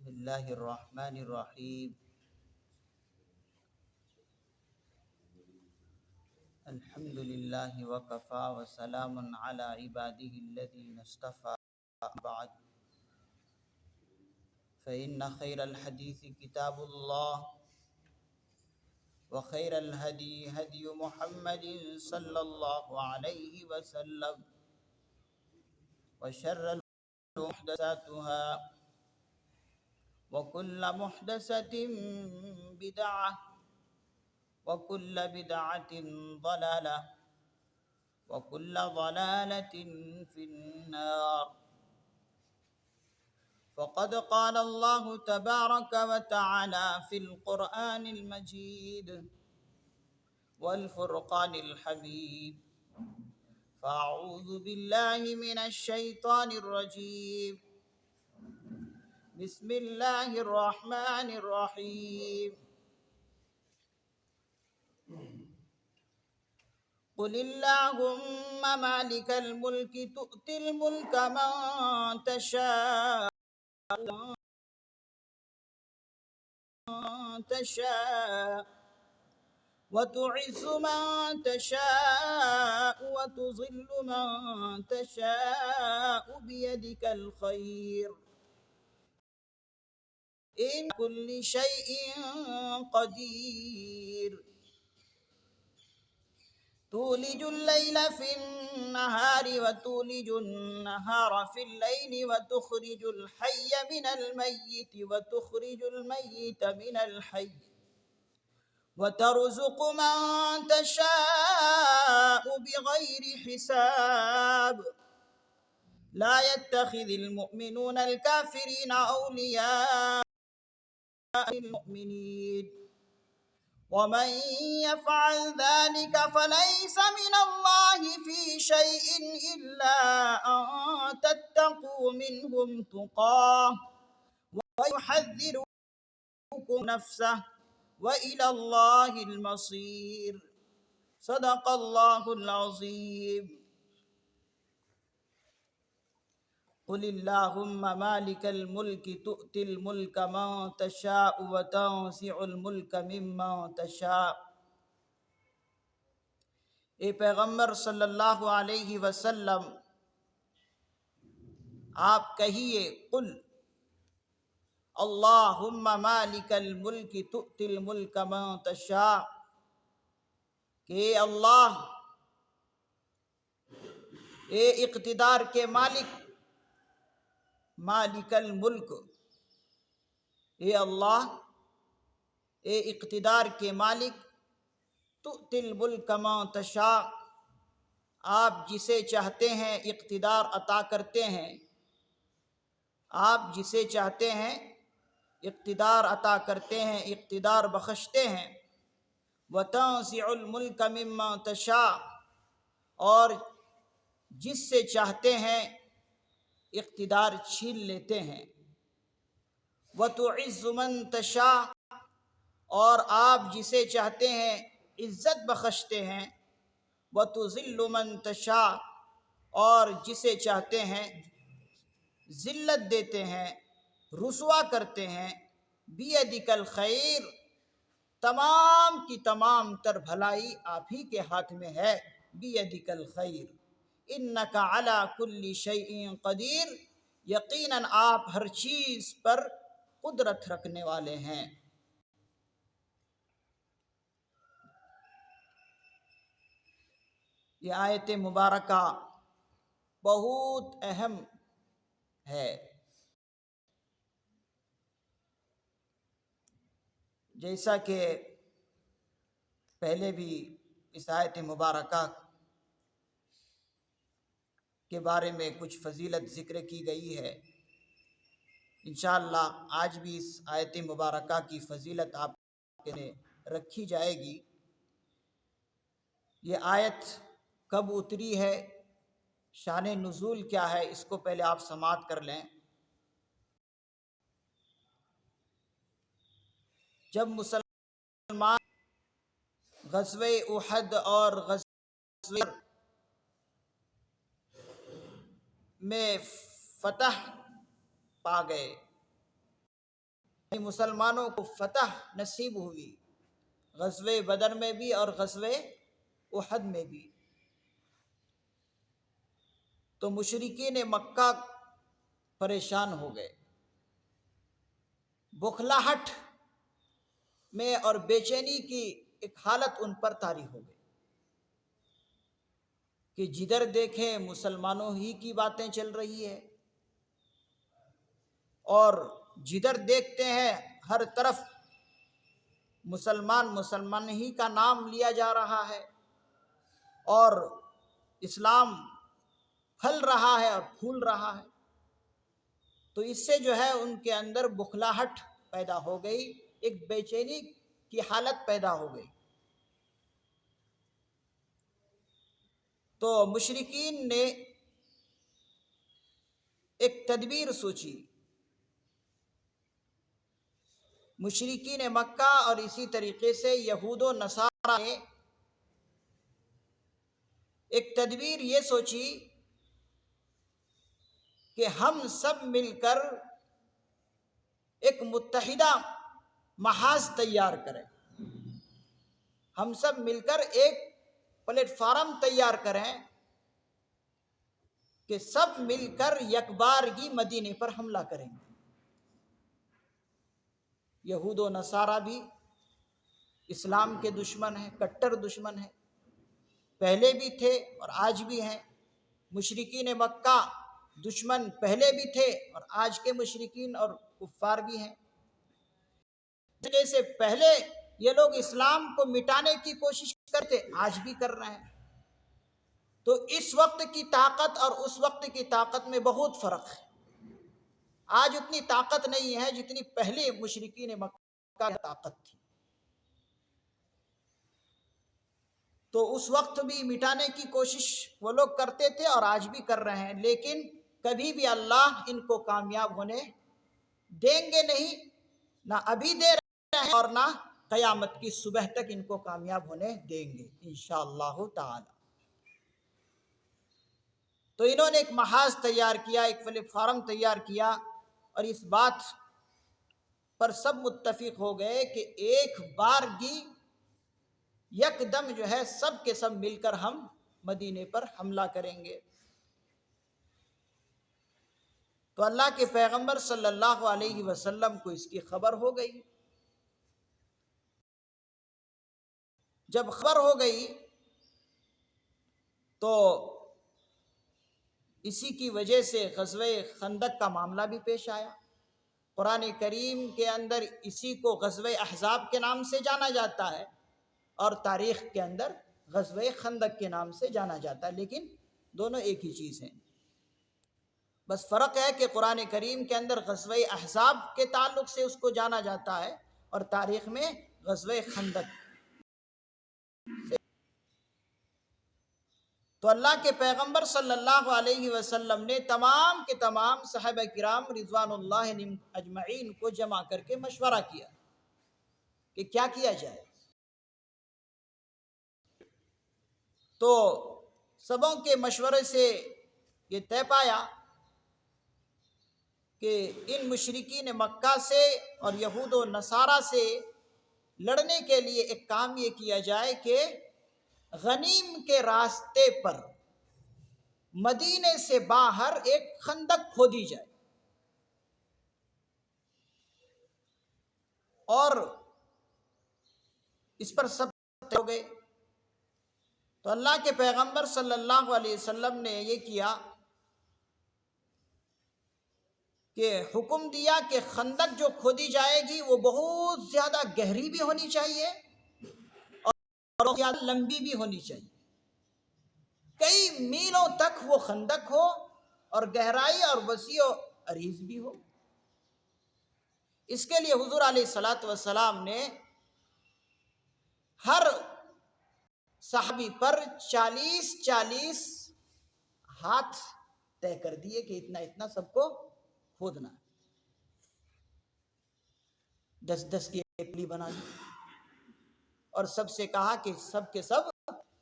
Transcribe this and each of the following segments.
بسم اللہ الرحمن الرحیم الحمد للہ وکفا وسلام علی عبادہ الذین اصطفى بعد فإن خیر الحدیث کتاب اللہ وخیر الہدی ہدی محمد صلی اللہ علیہ وسلم وشر الأمور محدثاتها وكل محدثة بدعة وكل بدعة ضلالة وكل ضلالة في النار. فقد قال الله تبارك وتعالى في القرآن المجيد والفرقان الحميد: فأعوذ بالله من الشيطان الرجيم. بسم الله الرحمن الرحيم. قل اللهم مالك الملك تؤتي الملك من تشاء وتعز من تشاء وتذل من تشاء بيدك الخير إن كل شيء قدير. تولج الليل في النهار وتولج النهار في الليل وتخرج الحي من الميت وتخرج الميت من الحي وترزق من تشاء بغير حساب. لا يتخذ المؤمنون الكافرين أولياء المؤمنين ومن يفعل ذلك فليس من الله في شيء إلا أن تتقوا منهم تقاه ويحذركم نفسه وإلى الله المصير. صدق الله العظيم. قل اللهم مالك الملك تؤتي الملك من تشاء وتنزع الملك ممن تشاء. اے پیغمبر صلی اللہ علیہ وسلم، آپ کہیے قل اللہم مالک الملک تؤتی الملک من تشاء، کہ اے اللہ، اے اقتدار کے مالک، مالک الملک، اے اللہ، اے اقتدار کے مالک، تؤتی الملک من تشاء، آپ جسے چاہتے ہیں اقتدار عطا کرتے ہیں، آپ جسے چاہتے ہیں اقتدار عطا کرتے ہیں، اقتدار بخشتے ہیں. وَتَنزِعُ الْمُلْكَ مِمَّن تَشَاءُ، اور جس سے چاہتے ہیں اقتدار چھین لیتے ہیں. وَتُعِزُّ مَن تَشَاءُ، اور آپ جسے چاہتے ہیں عزت بخشتے ہیں. وَتُذِلُّ مَن تَشَاءُ، اور جسے چاہتے ہیں ذلت دیتے ہیں، رسوا کرتے ہیں. بِیَدِکَ الْخَیْرُ، تمام کی تمام تر بھلائی آپ ہی کے ہاتھ میں ہے. بِیَدِکَ الْخَیْرُ اِنَّکَ عَلَى كُلِّ شَیْءٍ قدیر، یقیناً آپ ہر چیز پر قدرت رکھنے والے ہیں. یہ آیت مبارکہ بہت اہم ہے. جیسا کہ پہلے بھی اس آیت مبارکہ کے بارے میں کچھ فضیلت ذکر کی گئی ہے، انشاءاللہ آج بھی اس آیت مبارکہ کی فضیلت آپ کے لیے رکھی جائے گی. یہ آیت کب اتری ہے، شان نزول کیا ہے، اس کو پہلے آپ سماعت کر لیں. جب مسلمان غزوہ احد اور غزوہ میں فتح پا گئے، مسلمانوں کو فتح نصیب ہوئی، غزوہ بدر میں بھی اور غزوہ احد میں بھی، تو مشرکین مکہ پریشان ہو گئے، بخلاہٹ میں اور بے چینی کی ایک حالت ان پر طاری ہو گئی کہ جدھر دیکھیں مسلمانوں ہی کی باتیں چل رہی ہے، اور جدھر دیکھتے ہیں ہر طرف مسلمان ہی کا نام لیا جا رہا ہے، اور اسلام پھل رہا ہے اور پھول رہا ہے، تو اس سے جو ہے ان کے اندر بخلاہٹ پیدا ہو گئی، ایک بے چینی کی حالت پیدا ہو گئی۔ تو مشرکین نے ایک تدبیر سوچی، مشرکین مکہ اور اسی طریقے سے یہود و نصارہ نے ایک تدبیر یہ سوچی کہ ہم سب مل کر ایک متحدہ محاذ تیار کریں، ہم سب مل کر ایک پلیٹ فارم تیار کریں کہ سب مل کر یکبارگی مدینے پر حملہ کریں گے۔ یہود و نصارہ بھی اسلام کے دشمن ہیں، کٹر دشمن ہیں، پہلے بھی تھے اور آج بھی ہیں۔ مشرکین مکہ دشمن پہلے بھی تھے اور آج کے مشرکین اور کفار بھی ہیں۔ جیسے پہلے یہ لوگ اسلام کو مٹانے کی کوشش کرتے، آج بھی کر رہے ہیں۔ تو اس وقت کی طاقت اور اس وقت کی طاقت میں بہت فرق ہے۔ آج اتنی طاقت نہیں ہے جتنی پہلے مشرکین مکہ کی طاقت تھی۔ تو اس وقت بھی مٹانے کی کوشش وہ لوگ کرتے تھے اور آج بھی کر رہے ہیں، لیکن کبھی بھی اللہ ان کو کامیاب ہونے دیں گے نہیں، نہ ابھی دے رہے ہیں اور نہ قیامت کی صبح تک ان کو کامیاب ہونے دیں گے انشاءاللہ تعالی۔ تو انہوں نے ایک محاذ تیار کیا، ایک پلیٹ فارم تیار کیا، اور اس بات پر سب متفق ہو گئے کہ ایک بارگی یک دم جو ہے سب کے سب مل کر ہم مدینے پر حملہ کریں گے۔ تو اللہ کے پیغمبر صلی اللہ علیہ وسلم کو اس کی خبر ہو گئی۔ جب خبر ہو گئی تو اسی کی وجہ سے غزوہ خندق کا معاملہ بھی پیش آیا۔ قرآن کریم کے اندر اسی کو غزوہ احزاب کے نام سے جانا جاتا ہے، اور تاریخ کے اندر غزوہ خندق کے نام سے جانا جاتا ہے، لیکن دونوں ایک ہی چیز ہیں۔ بس فرق ہے کہ قرآن کریم کے اندر غزوہ احزاب کے تعلق سے اس کو جانا جاتا ہے، اور تاریخ میں غزوہ خندق۔ تو اللہ کے پیغمبر صلی اللہ علیہ وسلم نے تمام کے تمام صحابہ کرام رضوان اللہ علیہم اجمعین کو جمع کر کے مشورہ کیا کہ کیا کیا جائے۔ تو سبوں کے مشورے سے یہ طے پایا کہ ان مشرکین مکہ سے اور یہود و نصارہ سے لڑنے کے لیے ایک کام یہ کیا جائے کہ غنیم کے راستے پر مدینے سے باہر ایک خندق کھودی جائے، اور اس پر سب ہو گئے۔ تو اللہ کے پیغمبر صلی اللہ علیہ وسلم نے یہ کیا کہ حکم دیا کہ خندق جو کھودی جائے گی وہ بہت زیادہ گہری بھی ہونی چاہیے اور بہت زیادہ لمبی بھی ہونی چاہیے، کئی میلوں تک وہ خندق ہو اور گہرائی اور وسیع و عریض بھی ہو۔ اس کے لیے حضور علیہ الصلوۃ والسلام نے ہر صحابی پر 40 ہاتھ طے کر دیے کہ اتنا اتنا سب کو کھودنا ہے۔ 10 کی ایک پلی بنا دی اور سب سے کہا کہ سب کے سب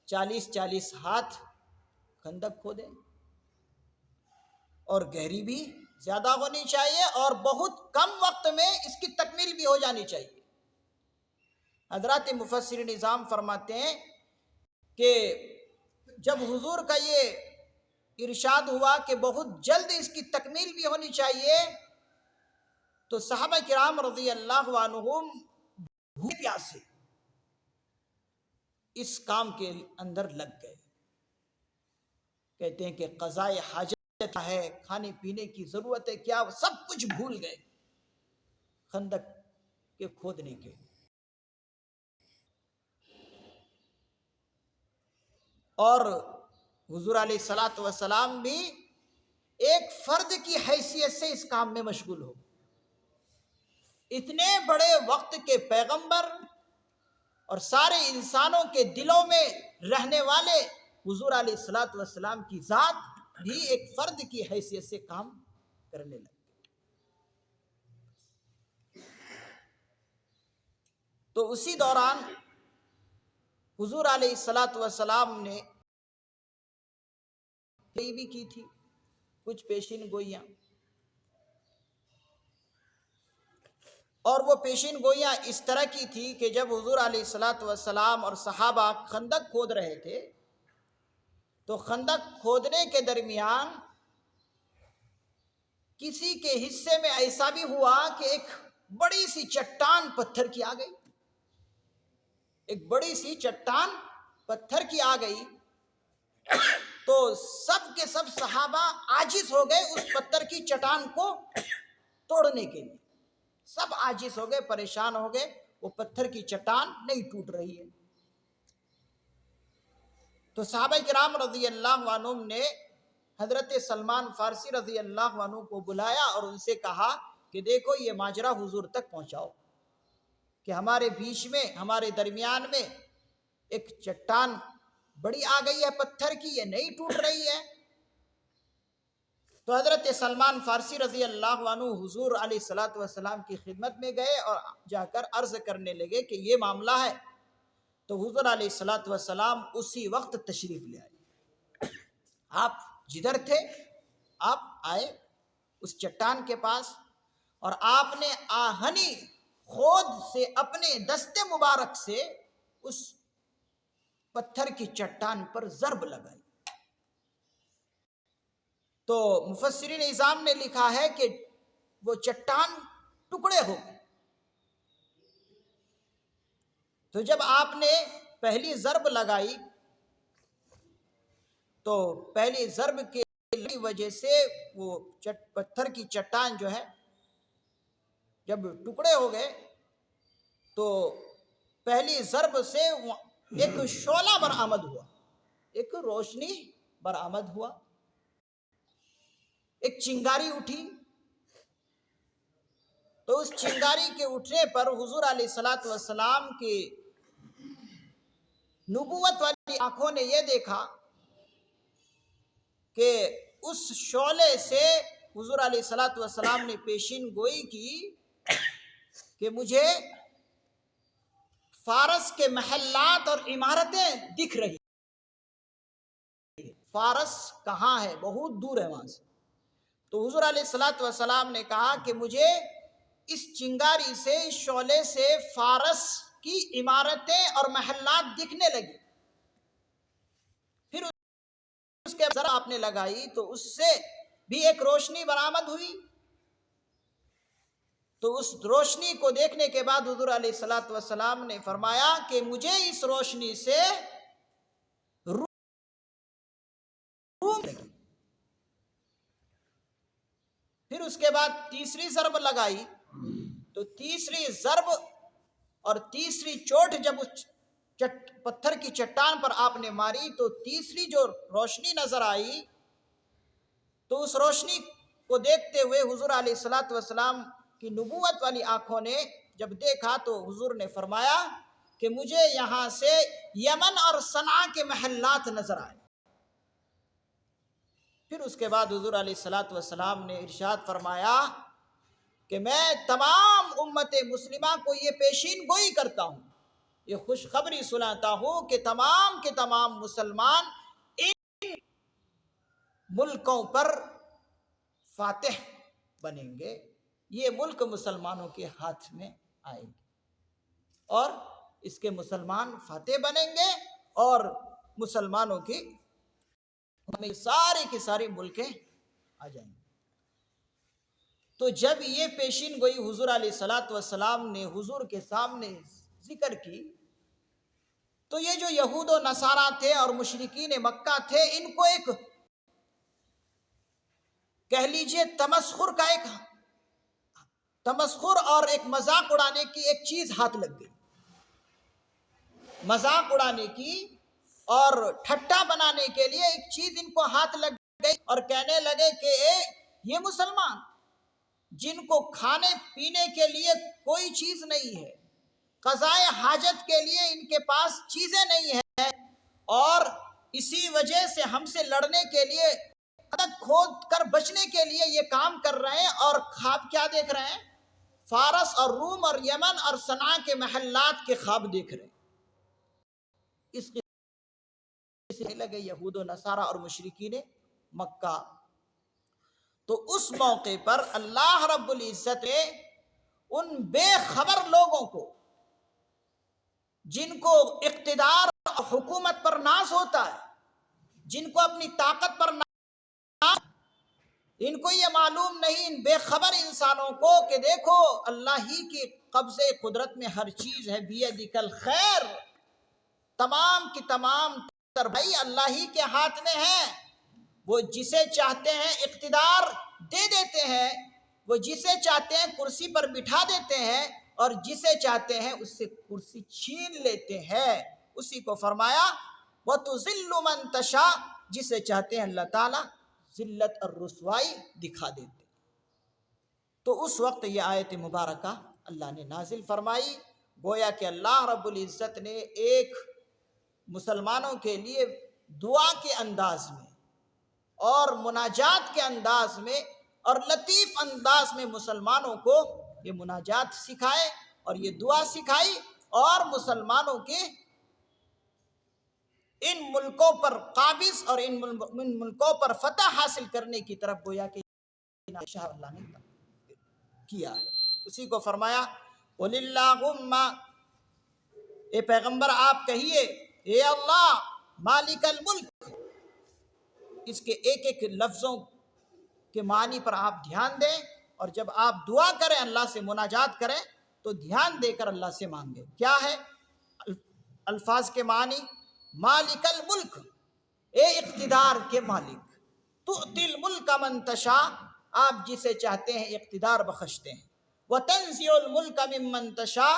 40 ہاتھ خندق کھودیں، اور گہری بھی زیادہ ہونی چاہیے اور بہت کم وقت میں اس کی تکمیل بھی ہو جانی چاہیے۔ حضرات مفسرین نظام فرماتے ہیں کہ جب حضور کا یہ ارشاد ہوا کہ بہت جلد اس کی تکمیل بھی ہونی چاہیے، تو صحابہ کرام رضی اللہ عنہم بھوک پیاسے اس کام کے اندر لگ گئے۔ کہتے ہیں کہ قضائے حاجت ہے، کھانے پینے کی ضرورت ہے، کیا سب کچھ بھول گئے خندق کے کھودنے کے۔ اور حضور علیہ الصلوۃ والسلام بھی ایک فرد کی حیثیت سے اس کام میں مشغول ہو۔ اتنے بڑے وقت کے پیغمبر اور سارے انسانوں کے دلوں میں رہنے والے حضور علیہ الصلوۃ والسلام کی ذات بھی ایک فرد کی حیثیت سے کام کرنے لگے۔ تو اسی دوران حضور علیہ الصلوۃ والسلام نے بھی کی تھی کچھ پیشین گوئیاں، اور وہ پیشین گوئیاں اس طرح کی تھی کہ جب حضور علیہ الصلوۃ والسلام اور صحابہ خندق کھود رہے تھے تو خندق کھودنے کے درمیان کسی کے حصے میں ایسا بھی ہوا کہ ایک بڑی سی چٹان پتھر کی آ گئی، ایک بڑی سی چٹان پتھر کی آ گئی، تو سب کے سب صحابہ عاجز ہو گئے اس پتھر کی چٹان کو توڑنے کے لیے۔ سب عاجز ہو گئے، پریشان ہو گئے، وہ پتھر کی چٹان نہیں ٹوٹ رہی ہے۔ تو صحابہ کرام رضی اللہ عنہم نے حضرت سلمان فارسی رضی اللہ عنہ کو بلایا اور ان سے کہا کہ دیکھو یہ ماجرا حضور تک پہنچاؤ کہ ہمارے بیچ میں، ہمارے درمیان میں ایک چٹان بڑی آ گئی ہے پتھر کی، یہ نہیں ٹوٹ رہی ہے۔ تو حضرت سلمان فارسی رضی اللہ عنہ حضور علیہ الصلوۃ والسلام کی خدمت میں گئے اور جا کر عرض کرنے لگے کہ یہ معاملہ ہے۔ تو حضور علیہ الصلوۃ والسلام اسی وقت تشریف لے آئے۔ آپ جدھر تھے آپ آئے اس چٹان کے پاس، اور آپ نے آہنی خود سے اپنے دست مبارک سے اس پتھر کی چٹان پر ضرب لگائی۔ تو مفسرین نظام نے لکھا ہے کہ وہ چٹان ٹکڑے ہو گئے۔ تو جب آپ نے پہلی ضرب لگائی تو پہلی ضرب کی وجہ سے وہ پتھر کی چٹان جو ہے جب ٹکڑے ہو گئے تو پہلی ضرب سے ایک شعلہ برآمد ہوا، ایک روشنی برآمد ہوا، ایک چنگاری اٹھی۔ تو اس چنگاری کے اٹھنے پر حضور علیہ الصلوۃ والسلام کی نبوت والی آنکھوں نے یہ دیکھا کہ اس شعلے سے حضور علیہ الصلوۃ والسلام نے پیشین گوئی کی کہ مجھے فارس کے محلات اور عمارتیں دکھ رہی۔ فارس کہاں ہے؟ بہت دور ہے وہاں سے۔ تو حضور علیہ الصلوۃ والسلام نے کہا کہ مجھے اس چنگاری سے، اس شعلے سے فارس کی عمارتیں اور محلات دکھنے لگی۔ پھر اس کے ذرا آپ نے لگائی تو اس سے بھی ایک روشنی برآمد ہوئی۔ تو اس روشنی کو دیکھنے کے بعد حضور علیہ الصلوۃ والسلام نے فرمایا کہ مجھے اس روشنی سے پھر اس کے بعد تیسری ضرب لگائی تو تیسری ضرب اور تیسری چوٹ جب اس پتھر کی چٹان پر آپ نے ماری تو تیسری جو روشنی نظر آئی، تو اس روشنی کو دیکھتے ہوئے حضور علیہ الصلوۃ والسلام کی نبوت والی آنکھوں نے جب دیکھا تو حضور نے فرمایا کہ مجھے یہاں سے یمن اور صنعاء کے محلات نظر آئے۔ پھر اس کے بعد حضور علیہ الصلوۃ والسلام نے ارشاد فرمایا کہ میں تمام امت مسلمہ کو یہ پیشین گوئی کرتا ہوں، یہ خوشخبری سناتا ہوں کہ تمام مسلمان ان ملکوں پر فاتح بنیں گے یہ ملک مسلمانوں کے ہاتھ میں آئے گی اور اس کے مسلمان فاتح بنیں گے اور مسلمانوں کی ساری کی ساری ملکیں آ جائیں گی۔ تو جب یہ پیشین گوئی حضور علیہ الصلوۃ والسلام نے حضور کے سامنے ذکر کی تو یہ جو یہود و نصارہ تھے اور مشرکین مکہ تھے ان کو ایک کہہ لیجئے تمسخر اور ایک مذاق اڑانے کی ایک چیز ہاتھ لگ گئی، مذاق اڑانے کی اور ٹھٹا بنانے کے لیے ایک چیز ان کو ہاتھ لگ گئی اور کہنے لگے کہ یہ مسلمان جن کو کھانے پینے کے لیے کوئی چیز نہیں ہے، قضائے حاجت کے لیے ان کے پاس چیزیں نہیں ہیں اور اسی وجہ سے ہم سے لڑنے کے لیے کھود کر بچنے کے لیے یہ کام کر رہے ہیں اور خواب کیا دیکھ رہے ہیں؟ فارس اور روم اور یمن اور صنعاء کے محلات کے خواب دیکھ رہے ہیں۔ اس سے لگے یہود و نصارہ اور مشرکین مکہ۔ تو اس موقع پر اللہ رب العزت نے ان بے خبر لوگوں کو جن کو اقتدار اور حکومت پر ناز ہوتا ہے، جن کو اپنی طاقت پر ناز، ان کو یہ معلوم نہیں، ان بے خبر انسانوں کو کہ دیکھو اللہ ہی کی قبضے قدرت میں ہر چیز ہے، بیدک الخیر، تمام کی تمام تربیت اللہ ہی کے ہاتھ میں ہے۔ وہ جسے چاہتے ہیں اقتدار دے دیتے ہیں، وہ جسے چاہتے ہیں کرسی پر بٹھا دیتے ہیں اور جسے چاہتے ہیں اس سے کرسی چھین لیتے ہیں۔ اسی کو فرمایا وَتُذِلُّ مَن تَشَاءُ، جسے چاہتے ہیں اللہ تعالیٰ ذلت اور رسوائی دکھا دیتے۔ تو اس وقت یہ آیت مبارکہ اللہ نے نازل فرمائی، گویا کہ اللہ رب العزت نے ایک مسلمانوں کے لیے دعا کے انداز میں اور مناجات کے انداز میں اور لطیف انداز میں مسلمانوں کو یہ مناجات سکھائے اور یہ دعا سکھائی اور مسلمانوں کے ان ملکوں پر قابض اور ان ملکوں پر فتح حاصل کرنے کی طرف گویا کہ اللہ نے کیا ہے۔ اسی کو فرمایا قُلِ اللَّهُمَّ، اے پیغمبر آپ کہیے اے اللہ مالک الملک۔ اس کے ایک ایک لفظوں کے معنی پر آپ دھیان دیں اور جب آپ دعا کریں اللہ سے مناجات کریں تو دھیان دے کر اللہ سے مانگیں۔ کیا ہے الفاظ کے معنی؟ مالک الملک، اے اقتدار کے مالک، تؤتی الملک من تشاء، آپ جسے چاہتے ہیں اقتدار بخشتے ہیں، وتنزع الملک ممن تشاء،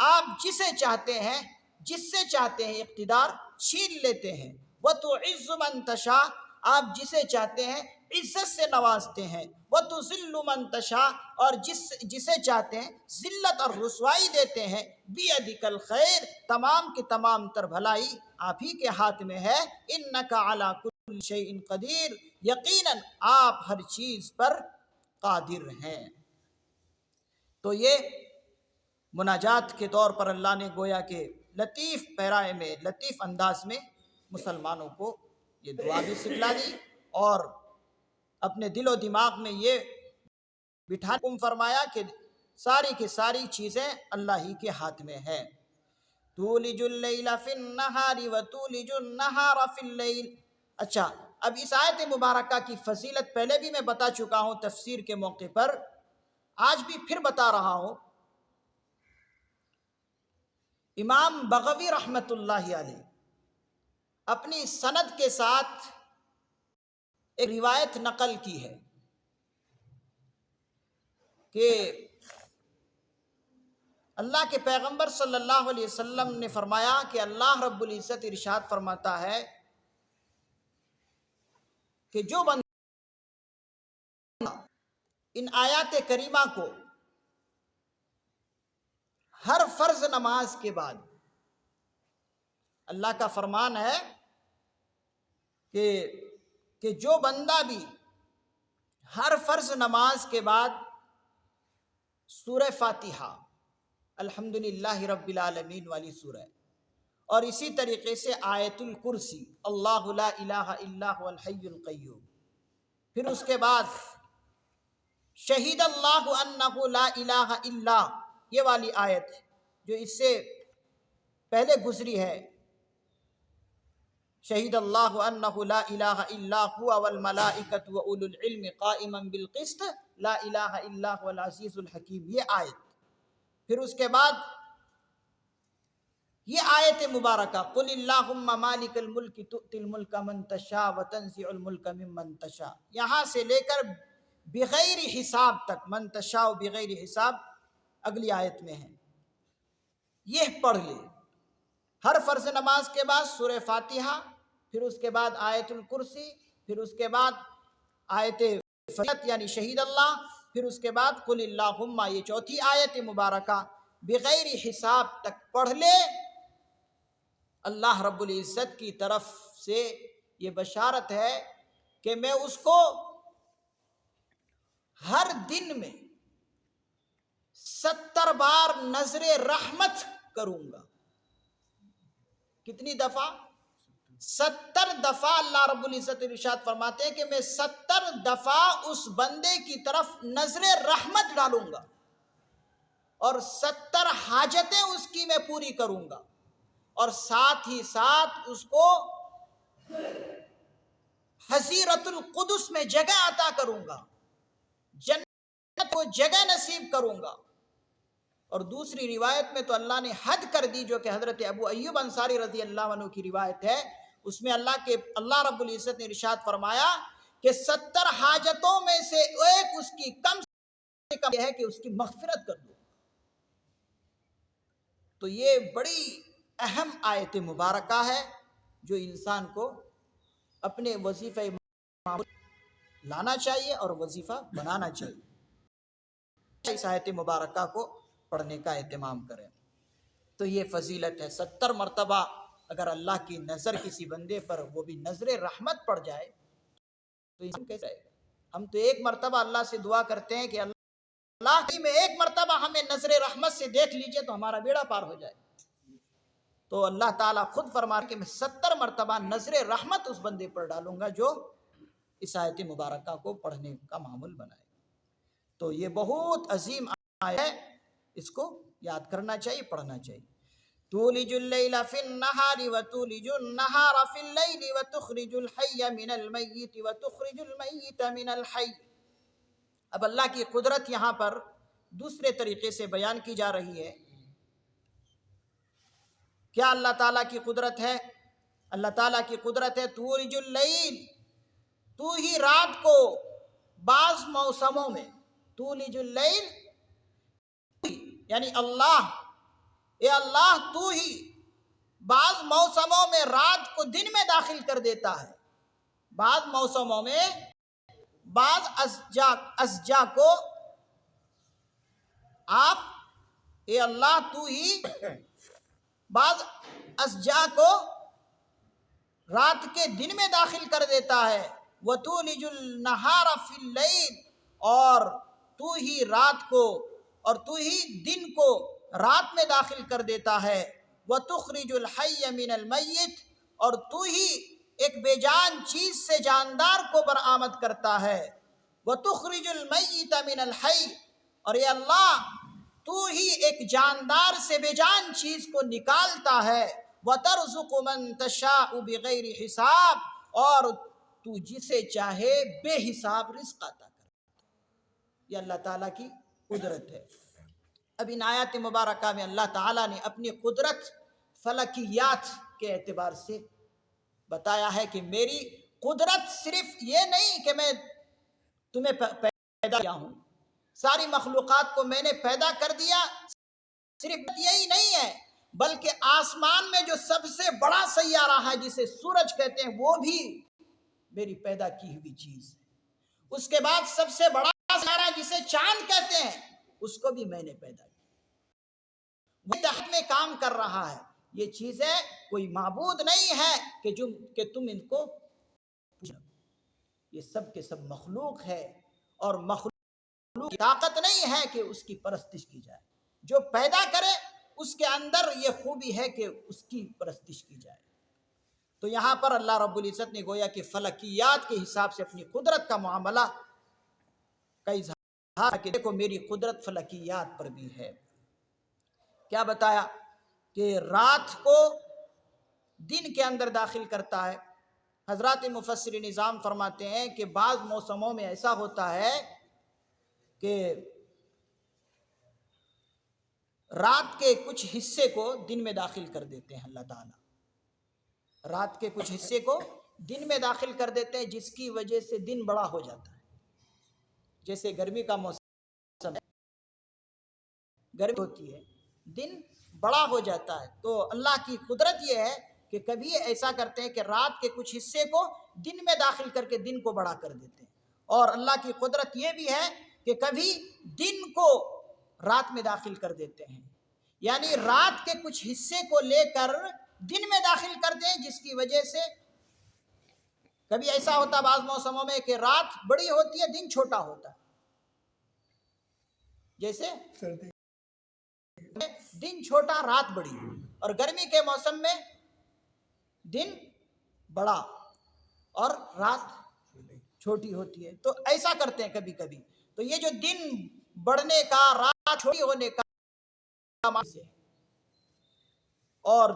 آپ جسے چاہتے ہیں جس سے چاہتے ہیں اقتدار چھین لیتے ہیں، وتعز من تشاء، آپ جسے چاہتے ہیں عزت سے نوازتے ہیں، وتذل من تشاء، اور جسے چاہتے ہیں ذلت اور رسوائی دیتے ہیں، بیدک الخیر، تمام کی تمام تر بھلائی آپ ہی کے ہاتھ میں ہے، انک علی کل شیء قدیر، یقیناً آپ ہر چیز پر قادر ہیں۔ تو یہ مناجات کے طور پر اللہ نے گویا کہ لطیف پیرائے میں لطیف انداز میں مسلمانوں کو یہ دعا بھی سکھلا دی اور اپنے دل و دماغ میں یہ بٹھا حکم فرمایا کہ ساری کی ساری چیزیں اللہ ہی کے ہاتھ میں ہے۔ تولج اللیل فی النہار وتولج النہار فی اللیل۔ اچھا، اب اس آیت مبارکہ کی فضیلت پہلے بھی میں بتا چکا ہوں تفسیر کے موقع پر، آج بھی پھر بتا رہا ہوں۔ امام بغوی رحمۃ اللہ علیہ اپنی سند کے ساتھ ایک روایت نقل کی ہے کہ اللہ کے پیغمبر صلی اللہ علیہ وسلم نے فرمایا کہ اللہ رب العزت ارشاد فرماتا ہے کہ جو بندہ ان آیات کریمہ کو ہر فرض نماز کے بعد، اللہ کا فرمان ہے کہ جو بندہ بھی ہر فرض نماز کے بعد سورہ فاتحہ الحمدللہ رب العالمین والی سورہ اور اسی طریقے سے آیت الکرسی اللہ لا الہ الا هو الحی القیوم، پھر اس کے بعد شہید اللہ انہ لا الہ الا، یہ والی آیت جو اس سے پہلے گزری ہے، شہید اللہ انہ لا الہ الا هو والملائکۃ واولو العلم قائما بالقسط لا الہ الا هو العزیز الحکیم، یہ آیت۔ پھر اس کے بعد یہ آیت مبارکہ قل اللہم مالک الملک تؤتی الملک من تشاء وتنزع الملک ممن تشاء، یہاں سے لے کر بغیر حساب تک، من تشاء بغیر حساب اگلی آیت میں ہے، یہ پڑھ لے۔ ہر فرض نماز کے بعد سورہ فاتحہ، پھر اس کے بعد آیت الکرسی، پھر اس کے بعد آیت فضیلت یعنی شہید اللہ، پھر اس کے بعد قل اللہم، یہ چوتھی آیت مبارکہ بغیر حساب تک پڑھ لے۔ اللہ رب العزت کی طرف سے یہ بشارت ہے کہ میں اس کو ہر دن میں 70 بار نظر رحمت کروں گا۔ کتنی دفعہ؟ 70 دفعہ اللہ رب العزت ارشاد فرماتے ہیں کہ میں 70 دفعہ اس بندے کی طرف نظر رحمت ڈالوں گا، اور 70 حاجتیں اس کی میں پوری کروں گا، اور ساتھ ہی ساتھ اس کو حضیرت القدس میں جگہ عطا کروں گا، جنت کو جگہ نصیب کروں گا۔ اور دوسری روایت میں تو اللہ نے حد کر دی، جو کہ حضرت ابو ایوب انصاری رضی اللہ عنہ کی روایت ہے، اس میں اللہ رب العزت نے ارشاد فرمایا کہ 70 حاجتوں میں سے ایک اس کی کم سے کم یہ ہے کہ اس کی مغفرت کر دو۔ تو یہ بڑی اہم آیت مبارکہ ہے جو انسان کو اپنے وظیفہ لانا چاہیے اور وظیفہ بنانا چاہیے، اس آیت مبارکہ کو پڑھنے کا اہتمام کریں۔ تو یہ فضیلت ہے، 70 مرتبہ اگر اللہ کی نظر کسی بندے پر، وہ بھی نظر رحمت پڑ جائے تو انسان کیسا ہے؟ ہم تو ایک مرتبہ اللہ سے دعا کرتے ہیں کہ اللہ میں ایک مرتبہ ہمیں نظر رحمت سے دیکھ لیجئے تو ہمارا بیڑا پار ہو جائے۔ تو اللہ تعالیٰ خود فرما کہ میں 70 مرتبہ نظر رحمت اس بندے پر ڈالوں گا جو اس آیت مبارکہ کو پڑھنے کا معمول بنائے۔ تو یہ بہت عظیم آیت ہے، اس کو یاد کرنا چاہیے، پڑھنا چاہیے۔ تولج اللیل فی النہار وتولج النہار فی اللیل وتخرج الحی من المیت وتخرج المیت من الحی۔ اب اللہ کی قدرت یہاں پر دوسرے طریقے سے بیان کی جا رہی ہے۔ کیا اللہ تعالیٰ کی قدرت ہے؟ اللہ تعالیٰ کی قدرت ہے تولج اللیل، تو ہی رات کو بعض موسموں میں، تولج اللیل یعنی اللہ، اے اللہ تو ہی بعض موسموں میں رات کو دن میں داخل کر دیتا ہے، بعض موسموں میں بعض اشجا کو آپ، اے اللہ تو ہی بعض اشجا کو رات کے دن میں داخل کر دیتا ہے، وَتُولِجُ النَّهَارَ فِي اللَّيْلِ، اور تو ہی رات کو اور تو ہی دن کو رات میں داخل کر دیتا ہے، وَتُخْرِجُ الْحَيَّ مِنَ الْمَيِّتِ، اور تو ہی ایک بے جان چیز سے جاندار کو برآمد کرتا ہے، وَتُخْرِجُ الْمَيِّتَ مِنَ الْحَيِّ، اور اے اللہ تو ہی ایک جاندار سے بے جان چیز کو نکالتا ہے، وَتَرْزُقُ مَن تَشَاءُ بِغَيْرِ حساب، اور تو جسے چاہے بے حساب رزق عطا کرتا۔ یہ اللہ تعالیٰ کی قدرت ہے۔ اب ان آیات مبارکہ میں اللہ تعالیٰ نے اپنی قدرت فلکیات کے اعتبار سے بتایا ہے کہ میری قدرت صرف یہ نہیں کہ میں تمہیں پیدا کیا ہوں، ساری مخلوقات کو میں نے پیدا کر دیا، صرف یہی نہیں ہے بلکہ آسمان میں جو سب سے بڑا سیارہ ہے جسے سورج کہتے ہیں وہ بھی میری پیدا کی ہوئی چیز ہے، اس کے بعد سب سے بڑا سیارہ جسے چاند کہتے ہیں اس کو بھی میں نے پیدا کیا، وہ تحت میں کام کر رہا ہے۔ یہ چیزیں کوئی معبود نہیں ہے کہ تم ان کو پوچھو، یہ سب کے سب مخلوق ہے، اور مخلوق کی طاقت نہیں ہے کہ اس کی پرستش کی جائے، جو پیدا کرے اس کے اندر یہ خوبی ہے کہ اس کی پرستش کی جائے۔ تو یہاں پر اللہ رب العزت نے گویا کہ فلکیات کے حساب سے اپنی قدرت کا معاملہ کا اظہار کہ دیکھو میری قدرت فلکیات پر بھی ہے۔ کیا بتایا کہ رات کو دن کے اندر داخل کرتا ہے۔ حضرات مفسر نظام فرماتے ہیں کہ بعض موسموں میں ایسا ہوتا ہے کہ رات کے کچھ حصے کو دن میں داخل کر دیتے ہیں اللہ تعالیٰ، رات کے کچھ حصے کو دن میں داخل کر دیتے ہیں، جس کی وجہ سے دن بڑا ہو جاتا ہے۔ جیسے گرمی کا موسم ہے، گرمی ہوتی ہے، دن بڑا ہو جاتا ہے، تو اللہ کی قدرت یہ ہے کہ کبھی ایسا کرتے ہیں کہ رات کے کچھ حصے کو دن میں داخل کر کے دن کو بڑا کر دیتے ہیں، اور اللہ کی قدرت یہ بھی ہے کہ کبھی دن کو رات میں داخل کر دیتے ہیں، یعنی رات کے کچھ حصے کو لے کر دن میں داخل کرتے ہیں، جس کی وجہ سے کبھی ایسا ہوتا ہے بعض موسموں میں کہ رات بڑی ہوتی ہے، دن چھوٹا ہوتا ہے، جیسے دن چھوٹا رات بڑی، اور گرمی کے موسم میں دن بڑا اور رات چھوٹی ہوتی ہے۔ تو ایسا کرتے ہیں کبھی کبھی، تو یہ جو دن بڑھنے کا رات چھوٹی ہونے کا سے، اور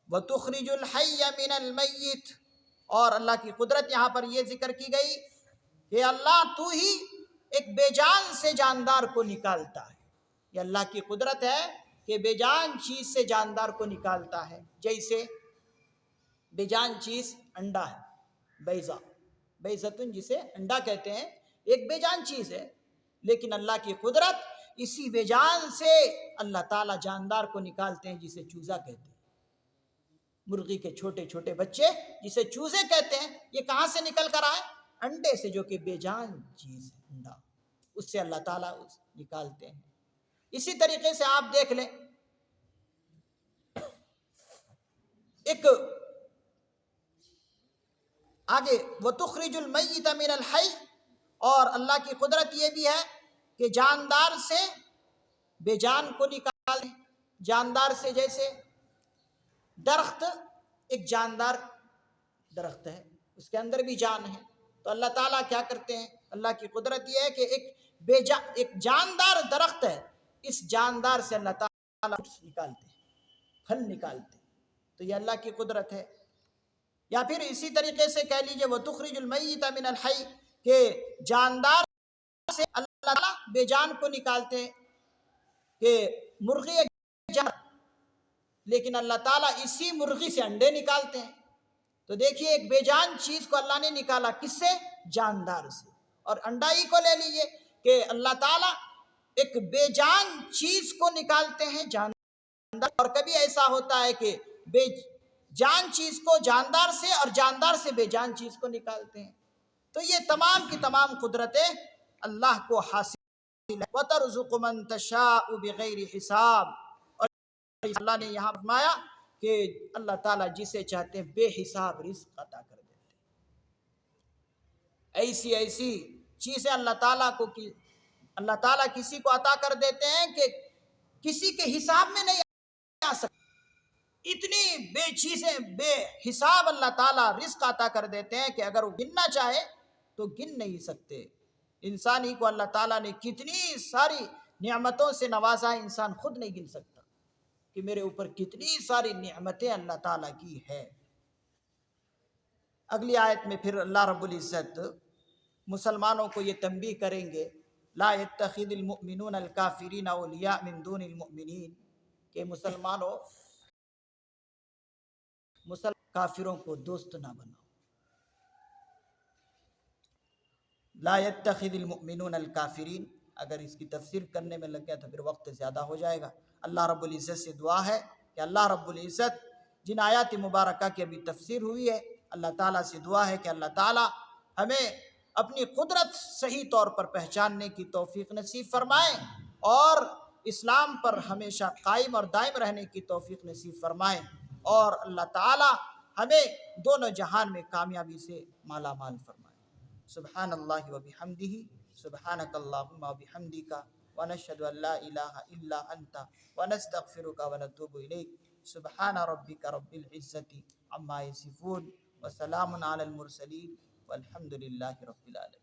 وَتُخْرِجُ الْحَيَّ مِنَ الْمَيِّتِ، اور اللہ کی قدرت یہاں پر یہ ذکر کی گئی کہ اللہ تو ہی ایک بے جان سے جاندار کو نکالتا ہے۔ یہ اللہ کی قدرت ہے کہ بے جان چیز سے جاندار کو نکالتا ہے، جیسے بے جان چیز انڈا ہے، بیضہ، بیضۃن جسے انڈا کہتے ہیں، ایک بے جان چیز ہے، لیکن اللہ کی قدرت اسی بے جان سے اللہ تعالیٰ جاندار کو نکالتے ہیں، جسے چوزا کہتے ہیں۔ مرغی کے چھوٹے چھوٹے بچے جسے چوزے کہتے ہیں، یہ کہاں سے نکل کر آئے؟ انڈے سے، جو کہ بے جان چیز ہے انڈا، اس سے اللہ تعالیٰ نکالتے ہیں۔ اسی طریقے سے آپ دیکھ لیں، ایک آگے وَتُخْرِجُ الْمَيِّتَ مِنَ الْحَيِّ، اور اللہ کی قدرت یہ بھی ہے کہ جاندار سے بے جان کو نکالیں۔ جاندار سے جیسے درخت، ایک جاندار درخت ہے، اس کے اندر بھی جان ہے، تو اللہ تعالیٰ کیا کرتے ہیں؟ اللہ کی قدرت یہ ہے کہ ایک جاندار درخت ہے، اس جاندار سے اللہ تعالیٰ نکالتے ہیں، پھل نکالتے ہیں، تو یہ اللہ کی قدرت ہے۔ یا پھر اسی طریقے سے کہہ لیجئے وَتُخْرِجُ الْمَيِّتَ مِنَ الْحَيِّ، کہ جاندار سے اللہ تعالیٰ بے جان کو نکالتے ہیں، کہ مرغی ایک جان، لیکن اللہ تعالیٰ اسی مرغی سے انڈے نکالتے ہیں۔ تو دیکھیے ایک بے جان چیز کو اللہ نے نکالا، کس سے؟ جاندار سے۔ اور انڈا ہی کو لے لیجئے کہ اللہ تعالیٰ ایک بے جان چیز کو نکالتے ہیں جاندار، اور کبھی ایسا ہوتا ہے کہ بے جان چیز کو جاندار سے اور جاندار سے بے جان چیز کو نکالتے ہیں۔ تو یہ تمام کی تمام قدرتیں اللہ کو حاصل ہے۔ وَتَرْزُقُ مَن تَشَاءُ بِغَيْرِ حساب، اور اللہ نے یہاں فرمایا کہ اللہ تعالیٰ جسے چاہتے ہیں بے حساب رزق عطا کر دیتے ہیں۔ ایسی ایسی چیزیں اللہ تعالیٰ کسی کو عطا کر دیتے ہیں کہ کسی کے حساب میں نہیں آ سکتے۔ اتنی بے حساب اللہ تعالیٰ رزق عطا کر دیتے ہیں کہ اگر وہ گننا چاہے تو گن نہیں سکتے۔ انسان ہی کو اللہ تعالیٰ نے کتنی ساری نعمتوں سے نوازا ہے، انسان خود نہیں گن سکتا کہ میرے اوپر کتنی ساری نعمتیں اللہ تعالیٰ کی ہے۔ اگلی آیت میں پھر اللہ رب العزت مسلمانوں کو یہ تنبیہ کریں گے، لا يتخذ المؤمنون الکافرین اولیاء من دون المؤمنین، کہ مسلمانوں کافروں کو دوست نہ بناؤ۔ لا يتخذ المؤمنون الکافرین، اگر اس کی تفسیر کرنے میں لگ گیا تو پھر وقت زیادہ ہو جائے گا۔ اللہ رب العزت سے دعا ہے کہ اللہ رب العزت جن آیات مبارکہ کی ابھی تفسیر ہوئی ہے، اللہ تعالیٰ سے دعا ہے کہ اللہ تعالیٰ ہمیں اپنی قدرت صحیح طور پر پہچاننے کی توفیق نصیب فرمائیں، اور اسلام پر ہمیشہ قائم اور دائم رہنے کی توفیق نصیب فرمائیں، اور اللہ تعالیٰ ہمیں دونوں جہان میں کامیابی سے مالا مال فرمائیں۔ سبحان اللہ و بحمدہ، سبحانک اللہم و بحمدک، ونشہد ان لا الہ الا انت، ونستغفرک ونتوب الیک۔ سبحان ربک رب العزت عما یصفون، وسلام علی المرسلین، والحمد للہ رب العالمین۔